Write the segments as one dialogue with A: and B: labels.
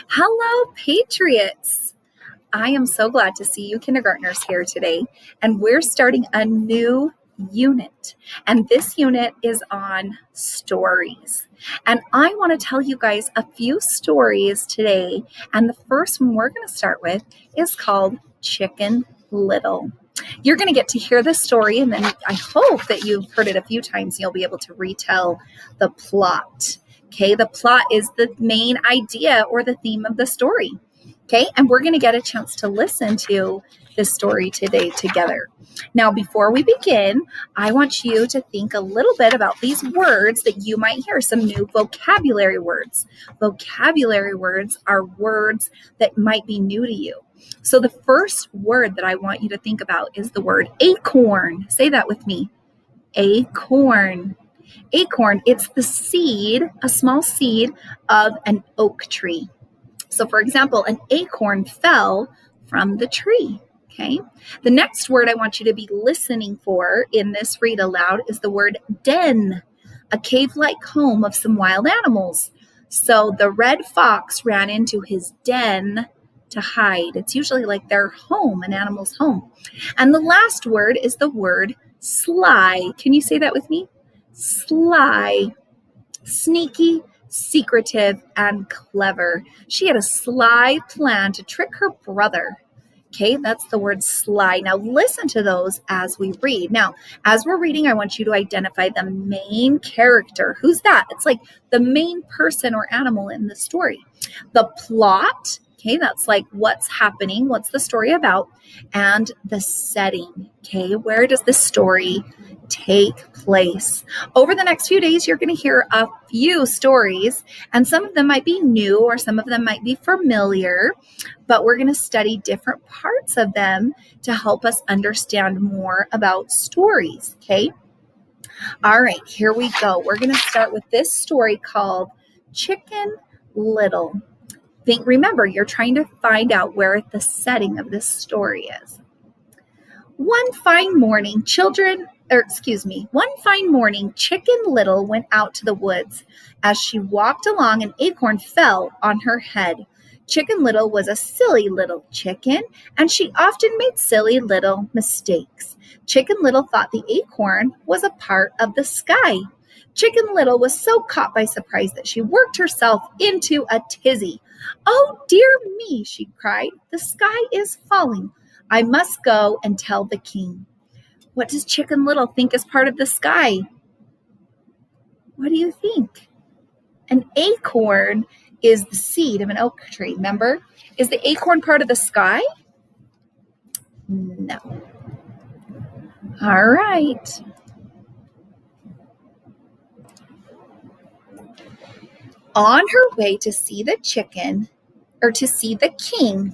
A: Hello, Patriots. I am so glad to see you kindergartners here today, and we're starting a new unit. And this unit is on stories. And I want to tell you guys a few stories today. And the first one we're going to start with is called Chicken Little. You're going to get to hear this story, and then I hope that you've heard it a few times. You'll be able to retell the plot. Okay, the plot is the main idea or the theme of the story. Okay, and we're going to get a chance to listen to this story today together. Now, before we begin, I want you to think a little bit about these words that you might hear, some new vocabulary words. Vocabulary words are words that might be new to you. So the first word that I want you to think about is the word acorn. Say that with me. Acorn. Acorn, it's the seed, a small seed of an oak tree. So for example, an acorn fell from the tree. Okay. The next word I want you to be listening for in this read aloud is the word den, a cave-like home of some wild animals. So the red fox ran into his den to hide. It's usually like their home, an animal's home. And the last word is the word sly. Can you say that with me? Sly. Sneaky, secretive, and clever. She had a sly plan to trick her brother. Okay, that's the word sly. Now listen to those as we read. Now, as we're reading, I want you to identify the main character. Who's that? It's like the main person or animal in the story. The plot, okay, that's like what's happening, what's the story about, and the setting. Okay, where does the story take place? Over the next few days, you're going to hear a few stories, and some of them might be new or some of them might be familiar, but we're going to study different parts of them to help us understand more about stories. Okay. All right, here we go. We're going to start with this story called Chicken Little. Remember, you're trying to find out where the setting of this story is. One fine morning, Chicken Little went out to the woods. As she walked along, an acorn fell on her head. Chicken Little was a silly little chicken, and she often made silly little mistakes. Chicken Little thought the acorn was a part of the sky. Chicken Little was so caught by surprise that she worked herself into a tizzy. "Oh, dear me," she cried. "The sky is falling. I must go and tell the king." What does Chicken Little think is part of the sky? What do you think? An acorn is the seed of an oak tree, remember? Is the acorn part of the sky? No. All right. On her way to see the king,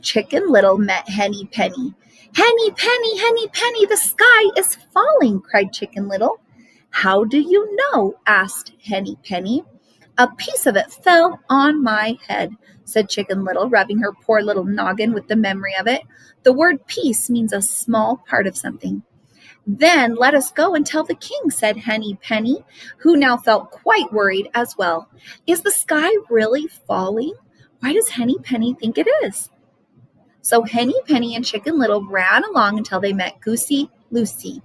A: Chicken Little met Henny Penny. "Henny Penny, Henny Penny, the sky is falling," cried Chicken Little. "How do you know?" asked Henny Penny. "A piece of it fell on my head," said Chicken Little, rubbing her poor little noggin with the memory of it. The word piece means a small part of something. "Then let us go and tell the king," said Henny Penny, who now felt quite worried as well. "Is the sky really falling? Why does Henny Penny think it is?" So Henny Penny and Chicken Little ran along until they met Goosey Lucy.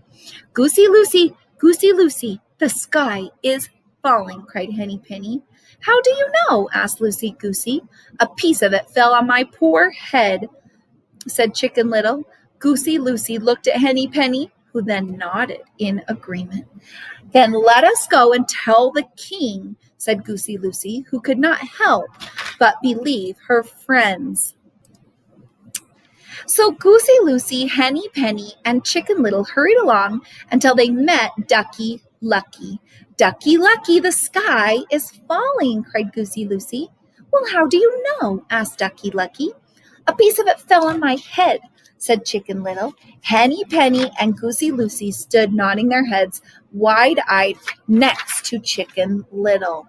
A: "Goosey Lucy, Goosey Lucy, the sky is falling," cried Henny Penny. "How do you know?" asked Lucy Goosey. "A piece of it fell on my poor head," said Chicken Little. Goosey Lucy looked at Henny Penny, who then nodded in agreement. "Then let us go and tell the king," said Goosey Lucy, who could not help but believe her friends. So Goosey Lucy, Henny Penny, and Chicken Little hurried along until they met Ducky Lucky. "Ducky Lucky, the sky is falling," cried Goosey Lucy. "Well, how do you know?" asked Ducky Lucky. "A piece of it fell on my head," said Chicken Little. Henny Penny and Goosey Lucy stood nodding their heads wide-eyed next to Chicken Little.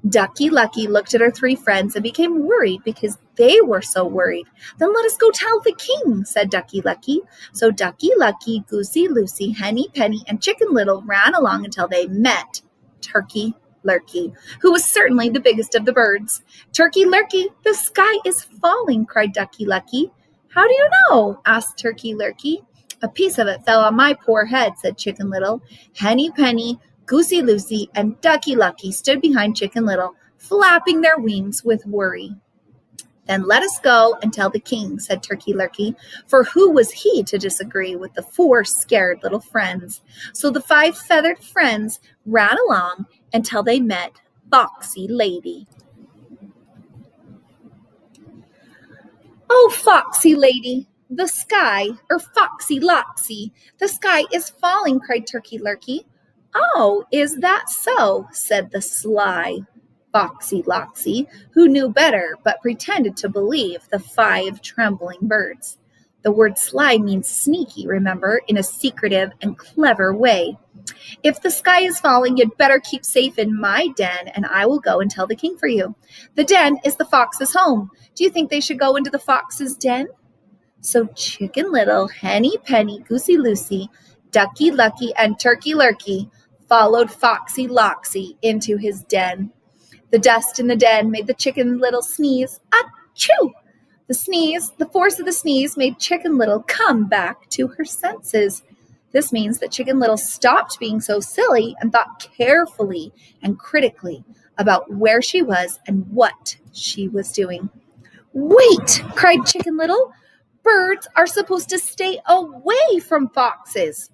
A: Ducky Lucky looked at her three friends and became worried because they were so worried. "Then let us go tell the king," said Ducky Lucky. So Ducky Lucky, Goosey Lucy, Henny Penny, and Chicken Little ran along until they met Turkey Lurkey, who was certainly the biggest of the birds. Turkey Lurkey, the sky is falling, cried Ducky Lucky. How do you know? Asked Turkey Lurkey. A piece of it fell on my poor head, said Chicken Little. Henny Penny, Goosey Lucy, and Ducky Lucky stood behind Chicken Little, flapping their wings with worry. Then let us go and tell the king, said Turkey Lurkey, for who was he to disagree with the 4 scared little friends? So the 5 feathered friends ran along until they met Foxy Lady. Oh, Foxy Lady, the sky, Foxy Loxy, the sky is falling, cried Turkey Lurkey. Oh, is that so? Said the sly Foxy Loxy, who knew better but pretended to believe the 5 trembling birds. The word sly means sneaky, remember, in a secretive and clever way. If the sky is falling, you'd better keep safe in my den, and I will go and tell the king for you. The den is the fox's home. Do you think they should go into the fox's den? So Chicken Little, Henny Penny, Goosey Lucy, Ducky Lucky, and Turkey Lurkey followed Foxy Loxy into his den. The dust in the den made the Chicken Little sneeze. Achoo! The force of the sneeze made Chicken Little come back to her senses. This means that Chicken Little stopped being so silly and thought carefully and critically about where she was and what she was doing. Wait, cried Chicken Little. Birds are supposed to stay away from foxes.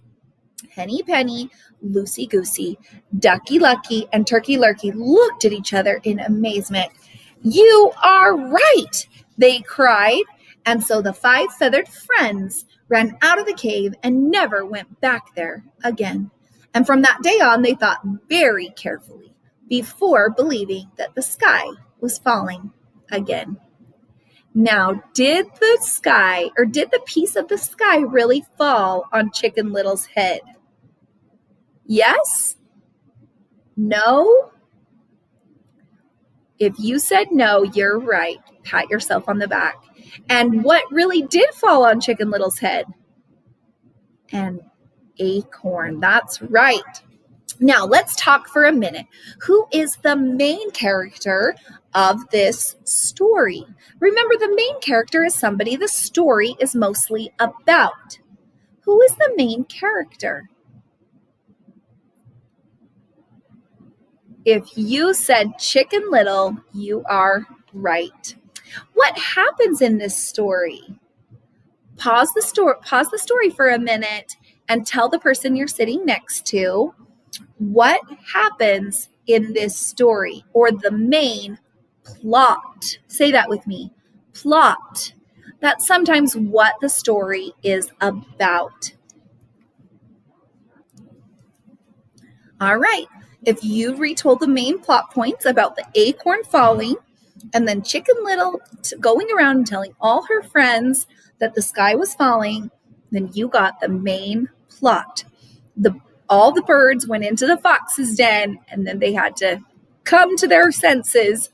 A: Henny Penny, Loosey Goosey, Ducky Lucky, and Turkey Lurkey looked at each other in amazement. You are right, they cried. And so the 5 feathered friends ran out of the cave and never went back there again. And from that day on, they thought very carefully before believing that the sky was falling again. Now, did the piece of the sky really fall on Chicken Little's head? Yes? No? If you said no, you're right. Pat yourself on the back. And what really did fall on Chicken Little's head? An acorn. That's right. Now, let's talk for a minute. Who is the main character of this story? Remember, the main character is somebody the story is mostly about. Who is the main character? If you said Chicken Little, you are right. What happens in this story? Pause the story for a minute and tell the person you're sitting next to what happens in this story, or the main plot. Say that with me. Plot. That's sometimes what the story is about. All right. If you retold the main plot points about the acorn falling and then Chicken Little going around and telling all her friends that the sky was falling, then you got the main plot. All the birds went into the fox's den, and then they had to come to their senses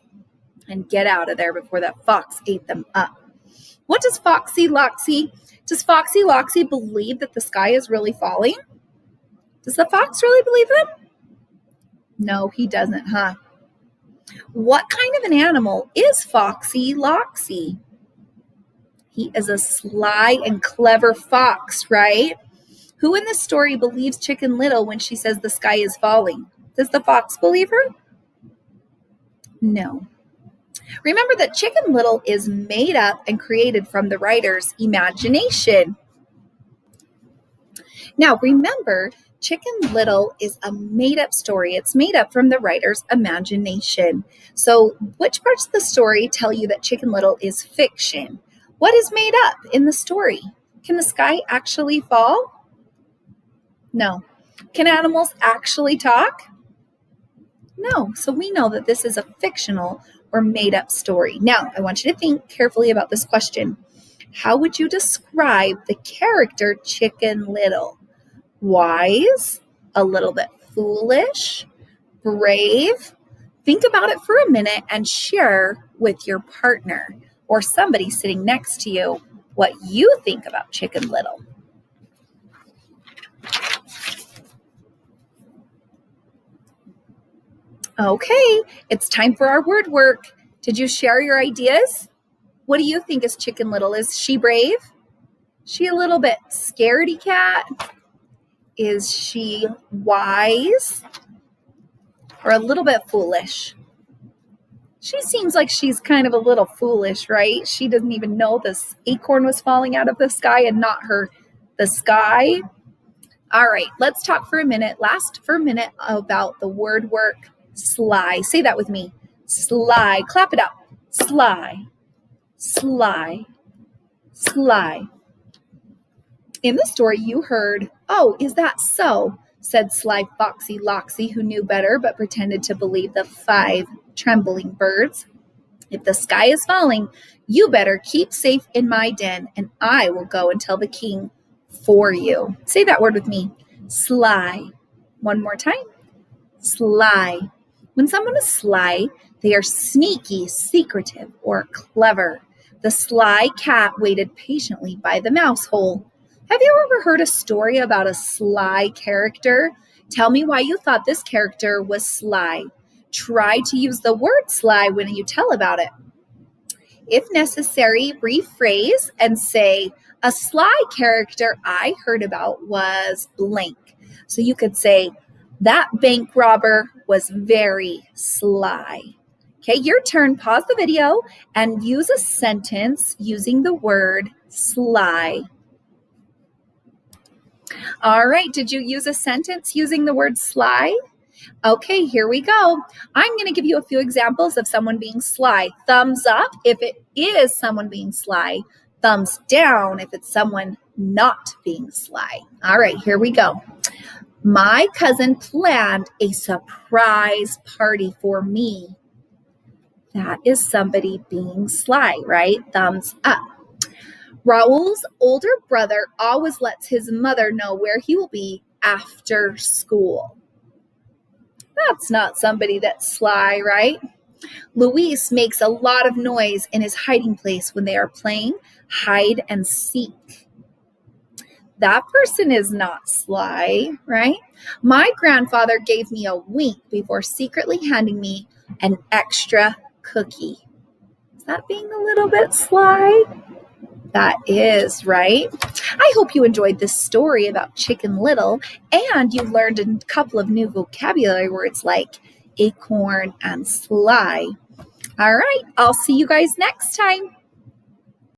A: and get out of there before that fox ate them up. What does Foxy Loxy believe that the sky is really falling? Does the fox really believe them? No, he doesn't, huh? What kind of an animal is Foxy Loxy? He is a sly and clever fox, right? Who in the story believes Chicken Little when she says the sky is falling? Does the fox believe her? No. Remember that Chicken Little is made up and created from the writer's imagination. Now, remember, Chicken Little is a made-up story. It's made up from the writer's imagination. So which parts of the story tell you that Chicken Little is fiction? What is made up in the story? Can the sky actually fall? No. Can animals actually talk? No. So we know that this is a fictional or made-up story. Now, I want you to think carefully about this question. How would you describe the character Chicken Little? Wise, a little bit foolish, brave? Think about it for a minute and share with your partner or somebody sitting next to you what you think about Chicken Little. Okay, it's time for our word work. Did you share your ideas? What do you think is Chicken Little? Is she brave? She a little bit scaredy cat? Is she wise? Or a little bit foolish? She seems like she's kind of a little foolish, right? She doesn't even know this acorn was falling out of the sky and not the sky. All right, let's talk for a minute, about the word work sly. Say that with me. Sly. Clap it up. Sly. Sly. Sly. In the story you heard, "Oh, is that so?" said sly Foxy Loxy, who knew better but pretended to believe the 5 trembling birds. "If the sky is falling, you better keep safe in my den, and I will go and tell the king for you." Say that word with me. Sly. One more time. Sly. When someone is sly, they are sneaky, secretive, or clever. The sly cat waited patiently by the mouse hole. Have you ever heard a story about a sly character? Tell me why you thought this character was sly. Try to use the word sly when you tell about it. If necessary, rephrase and say, "A sly character I heard about was blank." So you could say, "That bank robber was very sly." Okay, your turn. Pause the video and use a sentence using the word sly. All right, did you use a sentence using the word sly? Okay, here we go. I'm going to give you a few examples of someone being sly. Thumbs up if it is someone being sly. Thumbs down if it's someone not being sly. All right, here we go. My cousin planned a surprise party for me. That is somebody being sly, right? Thumbs up. Raul's older brother always lets his mother know where he will be after school. That's not somebody that's sly, right? Luis makes a lot of noise in his hiding place when they are playing hide and seek. That person is not sly, right? My grandfather gave me a wink before secretly handing me an extra cookie. Is that being a little bit sly? That is, right? I hope you enjoyed this story about Chicken Little and you learned a couple of new vocabulary words like acorn and sly. All right, I'll see you guys next time.